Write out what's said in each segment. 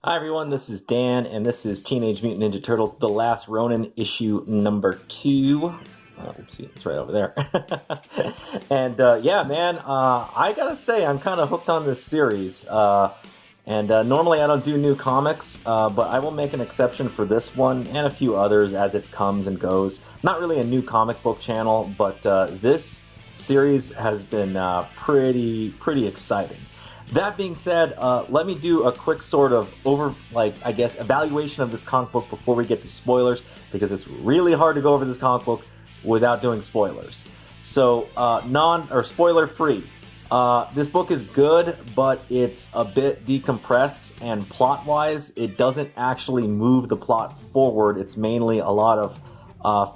Hi everyone, this is Dan, and this is Teenage Mutant Ninja Turtles: The Last Ronin, issue number 2. Oopsie, it's right over there. And yeah, man, I gotta say, I'm kind of hooked on this series. Normally I don't do new comics, but I will make an exception for this one and a few others as it comes and goes. Not really a new comic book channel, but this series has been pretty exciting. That being said, let me do a quick sort of evaluation of this comic book before we get to spoilers, because it's really hard to go over this comic book without doing spoilers. So, spoiler free. This book is good, but it's a bit decompressed, and plot-wise, it doesn't actually move the plot forward. It's mainly a lot of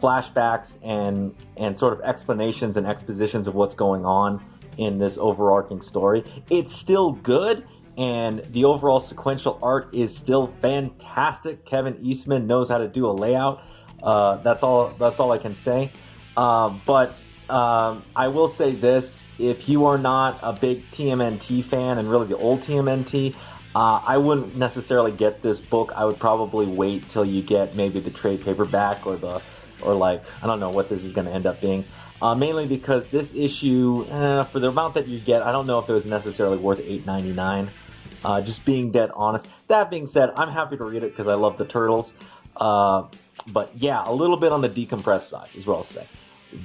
flashbacks and sort of explanations and expositions of what's going on in this overarching story. It's still good, and the overall sequential art is still fantastic. Kevin Eastman knows how to do a layout. That's all I can say. But I will say this: if you are not a big TMNT fan, and really the old TMNT, I wouldn't necessarily get this book. I would probably wait till you get maybe the trade paperback or I don't know what this is going to end up being. Mainly because this issue, for the amount that you get, I don't know if it was necessarily worth $8.99. Just being dead honest. That being said, I'm happy to read it because I love the Turtles. But yeah, a little bit on the decompressed side is what I'll say.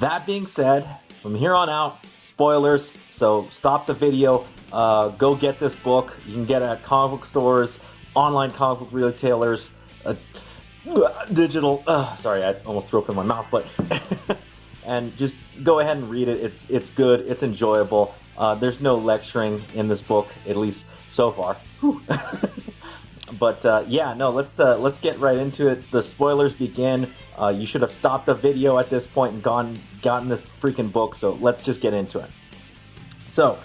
That being said, from here on out, spoilers. So stop the video. Go get this book. You can get it at comic book stores, online comic book retailers, digital. Sorry, I almost threw up in my mouth, but. And just go ahead and read it. It's good. It's enjoyable. There's no lecturing in this book, at least so far. But yeah, no. Let's get right into it. The spoilers begin. You should have stopped the video at this point and gotten this freaking book. So let's just get into it. So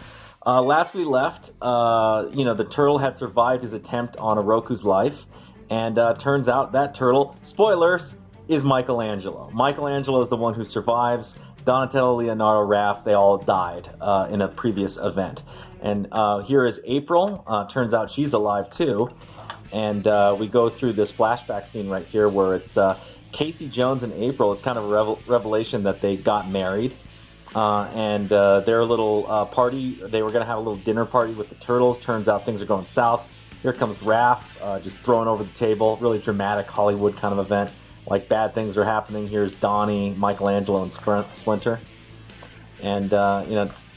last we left, the turtle had survived his attempt on Oroku's life, and turns out that turtle, spoilers, is Michelangelo. Michelangelo is the one who survives. Donatello, Leonardo, Raph, they all died in a previous event. And here is April. Turns out she's alive too. And we go through this flashback scene right here where it's Casey Jones and April. It's kind of a revelation that they got married. And their little party, they were going to have a little dinner party with the Turtles. Turns out things are going south. Here comes Raph, just throwing over the table. Really dramatic Hollywood kind of event. Like bad things are happening. Here's Donnie, Michelangelo, and Splinter. And,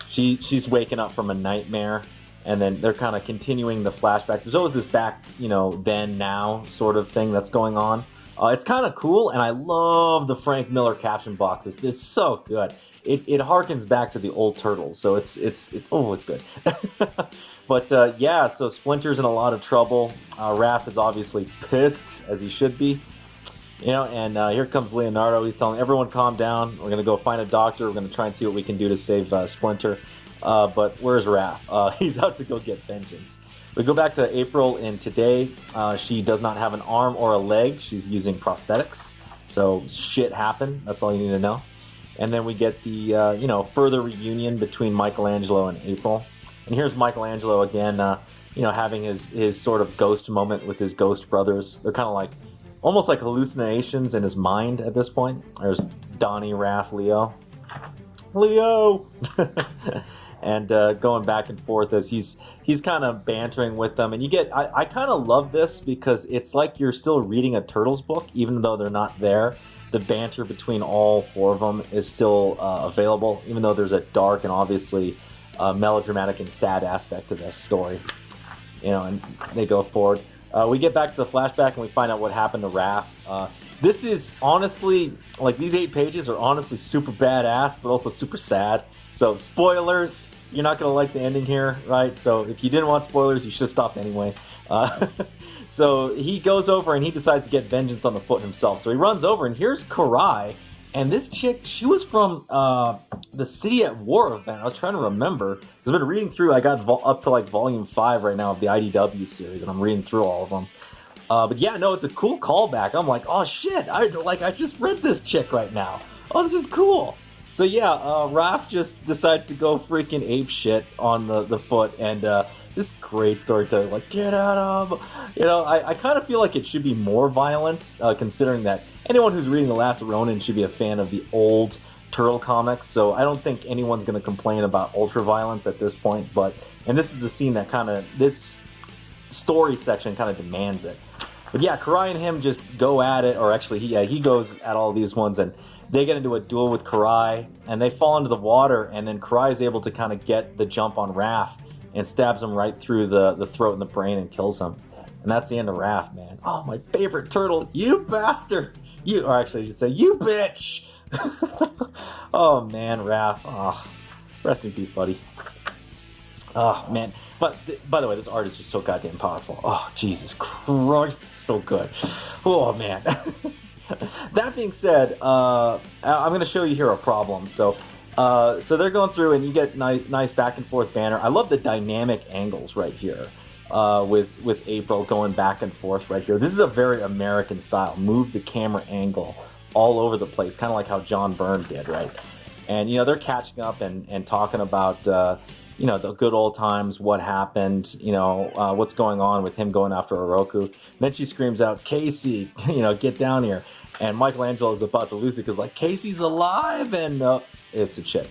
she's waking up from a nightmare. And then they're kind of continuing the flashback. There's always this back, then, now sort of thing that's going on. It's kind of cool, and I love the Frank Miller caption boxes. It's so good. It harkens back to the old Turtles, so it's good. But yeah, so Splinter's in a lot of trouble. Raph is obviously pissed, as he should be. And here comes Leonardo. He's telling everyone, calm down. We're going to go find a doctor. We're going to try and see what we can do to save Splinter. But where's Raph? He's out to go get vengeance. We go back to April in today. She does not have an arm or a leg. She's using prosthetics. So shit happened. That's all you need to know. And then we get the, further reunion between Michelangelo and April. And here's Michelangelo again, having his sort of ghost moment with his ghost brothers. They're kind of almost like hallucinations in his mind at this point. There's Donnie, Raph, Leo. And going back and forth as he's kind of bantering with them. And I kind of love this because it's like you're still reading a Turtles book, even though they're not there. The banter between all four of them is still available, even though there's a dark and obviously melodramatic and sad aspect to this story. And they go forward. We get back to the flashback and we find out what happened to Raph. This is honestly, these 8 pages are honestly super badass, but also super sad. So spoilers, you're not going to like the ending here, right? So if you didn't want spoilers, you should have stopped anyway. So he goes over and he decides to get vengeance on the foot himself. So he runs over and here's Karai. And this chick, she was from the City at War event. I was trying to remember. I've been reading through. I got up to volume 5 right now of the IDW series, and I'm reading through all of them. But yeah, no, it's a cool callback. I'm like, oh shit, I just read this chick right now. Oh, this is cool. So yeah, Raph just decides to go freaking ape shit on the foot, and this is great storytelling. Like, get at him. You know, I kind of feel like it should be more violent, considering that anyone who's reading The Last Ronin should be a fan of the old Turtle comics. So I don't think anyone's going to complain about ultra violence at this point. And this is a scene that this story section kind of demands it. But yeah, Karai and him just go at it, or actually he goes at all these ones, and they get into a duel with Karai, and they fall into the water, and then Karai is able to kind of get the jump on Raph and stabs him right through the throat and the brain and kills him. And that's the end of Raph, man. Oh, my favorite turtle, you bastard! Or actually I should say, you bitch! Oh man, Raph. Oh, rest in peace, buddy. Oh man. But by the way, this art is just so goddamn powerful. Oh, Jesus Christ, it's so good. Oh man. That being said, I'm going to show you here a problem. So they're going through, and you get nice back and forth banner. I love the dynamic angles right here, with April going back and forth right here. This is a very American style. Move the camera angle all over the place, kind of like how John Byrne did, right? And, you know, they're catching up and talking about, you know, the good old times, what happened, you know, what's going on with him going after Oroku. And then she screams out, Casey, you know, get down here. And Michelangelo is about to lose it because, like, Casey's alive, and it's a chick.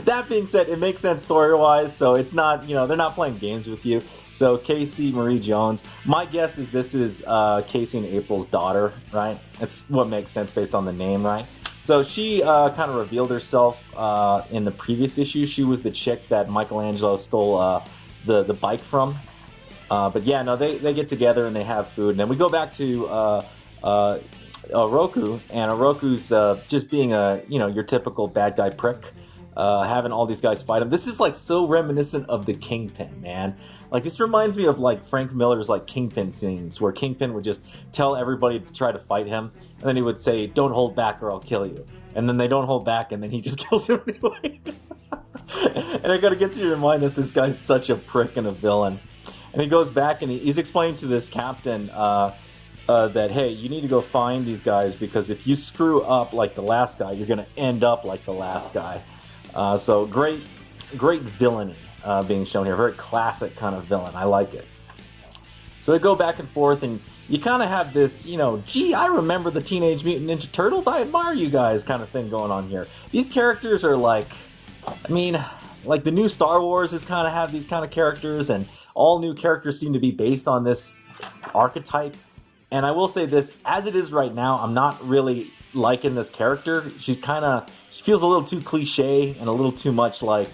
That being said, it makes sense story-wise, so it's not, you know, they're not playing games with you. So Casey Marie Jones, my guess is this is Casey and April's daughter, right? That's what makes sense based on the name, right? So she kind of revealed herself in the previous issue. She was the chick that Michelangelo stole the bike from. But yeah, no, they get together and they have food. And then we go back to Oroku, and Oroku's just being your typical bad guy prick, having all these guys fight him. This is like so reminiscent of the Kingpin, man. Like, this reminds me of like Frank Miller's like Kingpin scenes, where Kingpin would just tell everybody to try to fight him, and then he would say, "Don't hold back or I'll kill you." And then they don't hold back, and then he just kills him anyway. And I gotta get you to mind that this guy's such a prick and a villain. And he goes back and he's explaining to this captain that, hey, you need to go find these guys, because if you screw up like the last guy, you're going to end up like the last guy. So great villainy being shown here. Very classic kind of villain. I like it. So they go back and forth, and you kind of have this, you know, gee, I remember the Teenage Mutant Ninja Turtles. I admire you guys kind of thing going on here. These characters are like, I mean, like the new Star Wars is kind of have these kind of characters, and all new characters seem to be based on this archetype. And I will say this, as it is right now, I'm not really liking this character. She feels a little too cliche and a little too much like,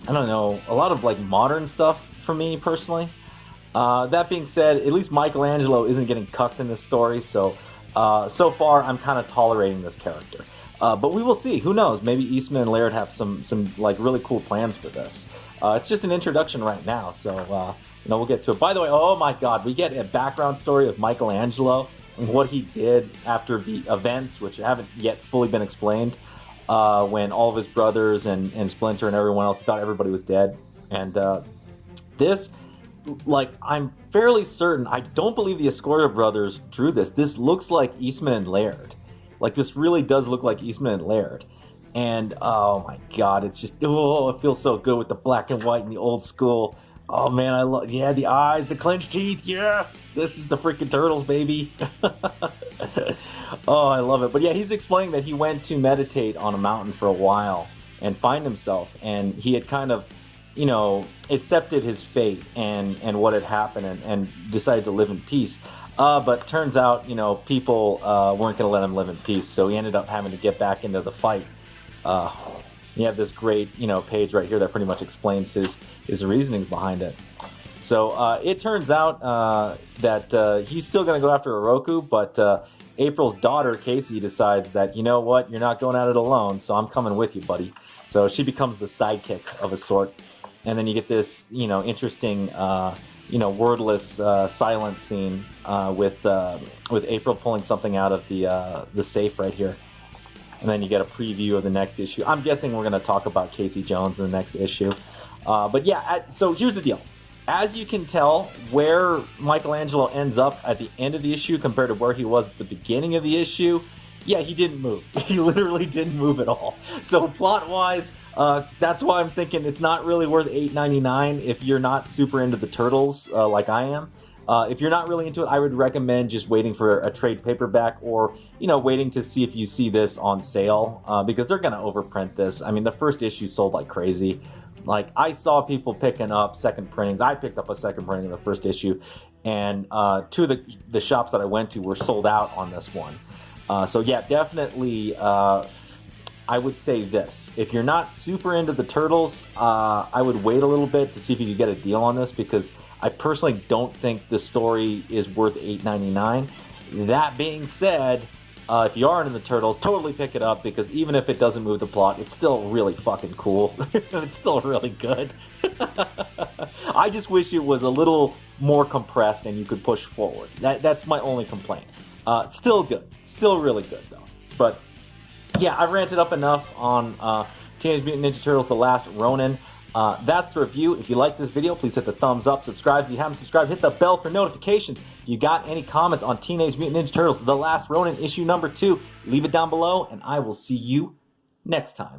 I don't know, a lot of like modern stuff for me personally. That being said, at least Michelangelo isn't getting cucked in this story, so far I'm kind of tolerating this character. But we will see. Who knows? Maybe Eastman and Laird have some like really cool plans for this. It's just an introduction right now, so we'll get to it. By the way, oh my God, we get a background story of Michelangelo and what he did after the events, which haven't yet fully been explained. When all of his brothers and Splinter and everyone else thought everybody was dead, and this, like, I'm fairly certain. I don't believe the Escorza brothers drew this. This looks like Eastman and Laird. Like, this really does look like Eastman and Laird. And, oh my God, it's just, it feels so good with the black and white and the old school. Oh man, I love, yeah, the eyes, the clenched teeth, yes! This is the freaking Turtles, baby. Oh, I love it. But yeah, he's explaining that he went to meditate on a mountain for a while and find himself. And he had kind of, accepted his fate and what had happened and decided to live in peace. But turns out, people weren't going to let him live in peace, so he ended up having to get back into the fight. You have this great, page right here that pretty much explains his reasonings behind it. So it turns out that he's still going to go after Oroku, but April's daughter, Casey, decides that, you know what, you're not going at it alone, so I'm coming with you, buddy. So she becomes the sidekick of a sort. And then you get this, interesting... wordless silent scene with April pulling something out of the safe right here. And then you get a preview of the next issue. I'm guessing we're going to talk about Casey Jones in the next issue. But yeah, so here's the deal. As you can tell, where Michelangelo ends up at the end of the issue compared to where he was at the beginning of the issue, yeah, he didn't move. He literally didn't move at all. So plot-wise, That's why I'm thinking it's not really worth $8.99 if you're not super into the Turtles like I am. If you're not really into it, I would recommend just waiting for a trade paperback, or waiting to see if you see this on sale, because they're gonna overprint this. I mean, the first issue sold like crazy. Like, I saw people picking up second printings. I picked up a second printing of the first issue, and two of the shops that I went to were sold out on this one. So yeah, definitely. I would say this: if you're not super into the Turtles, I would wait a little bit to see if you could get a deal on this, because I personally don't think the story is worth $8.99. That being said, if you are into the Turtles, totally pick it up, because even if it doesn't move the plot, it's still really fucking cool. It's still really good. I just wish it was a little more compressed and you could push forward. That's my only complaint. Still good. Still really good, though. But yeah, I've ranted up enough on Teenage Mutant Ninja Turtles: The Last Ronin. That's the review. If you like this video, please hit the thumbs up, subscribe if you haven't subscribed, hit the bell for notifications. If you got any comments on Teenage Mutant Ninja Turtles: The Last Ronin issue number 2, leave it down below, and I will see you next time.